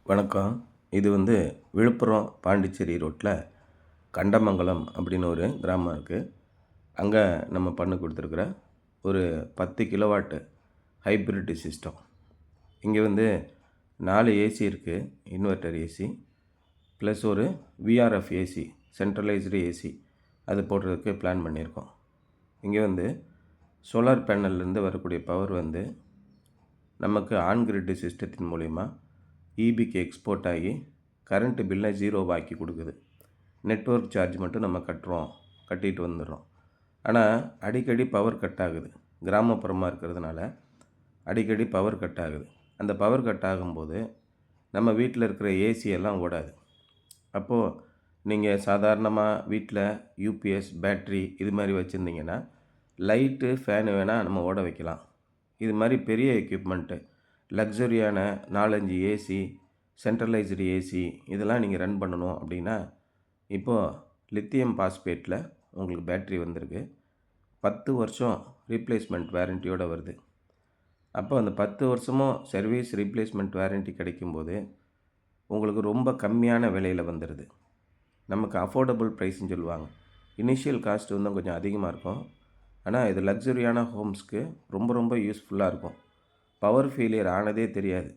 வணக்கம். இது விழுப்புரம் பாண்டிச்சேரி ரோட்டில் கண்டமங்கலம் அப்படின்னு ஒரு கிராமம் இருக்குது. அங்கே நம்ம பண்ணி கொடுத்துருக்குற ஒரு 10 கிலோவாட் ஹைப்ரிட் சிஸ்டம். இங்கே 4 ஏசி இருக்குது, இன்வெர்ட்டர் ஏசி ப்ளஸ் ஒரு விஆர்எஃப் ஏசி, சென்ட்ரலைஸ்டு ஏசி அது போடுறதுக்கு பிளான் பண்ணியிருக்கோம். இங்கே சோலார் பேனல்லேருந்து வரக்கூடிய பவர் நமக்கு ஆன் கிரிட் சிஸ்டத்தின் மூலிமா ஈபிக்கு எக்ஸ்போர்ட் ஆகி கரண்ட்டு பில்லை ஜீரோவாக்கி கொடுக்குது. நெட்வொர்க் சார்ஜ் மட்டும் நம்ம கட்டிட்டு வந்துடுறோம். ஆனால் அடிக்கடி பவர் கட் ஆகுது. கிராமப்புறமாக இருக்கிறதுனால அடிக்கடி பவர் கட் ஆகுது. அந்த பவர் கட் ஆகும்போது நம்ம வீட்டில் இருக்கிற ஏசியெல்லாம் ஓடாது. அப்போது நீங்கள் சாதாரணமாக வீட்டில் யூபிஎஸ், பேட்ரி இது மாதிரி வச்சுருந்தீங்கன்னா லைட்டு, ஃபேனு வேணால் நம்ம ஓட வைக்கலாம். இது மாதிரி பெரிய எக்யூப்மெண்ட்டு, லக்ஸரியான 4-5 ஏசி, சென்ட்ரலைஸ்டு ஏசி இதெல்லாம் நீங்கள் ரன் பண்ணணும் அப்படின்னா, இப்போது லித்தியம் பாஸ்பேட்டில் உங்களுக்கு பேட்ரி வந்திருக்கு. 10 வருஷம் ரீப்ளேஸ்மெண்ட் வாரண்டியோடு வருது. அப்போ அந்த 10 வருஷமும் சர்வீஸ் ரீப்ளேஸ்மெண்ட் வாரண்டி கிடைக்கும்போது உங்களுக்கு ரொம்ப கம்மியான விலையில் வந்துடுது. நமக்கு அஃபோர்டபுள் ப்ரைஸ்ன்னு சொல்லுவாங்க. இனிஷியல் காஸ்ட் கொஞ்சம் அதிகமாக இருக்கும். ஆனால் இது லக்ஸரியான ஹோம்ஸ்க்கு ரொம்ப ரொம்ப யூஸ்ஃபுல்லாக இருக்கும். பவர் ஃபெயிலியர் ஆனதே தெரியாது.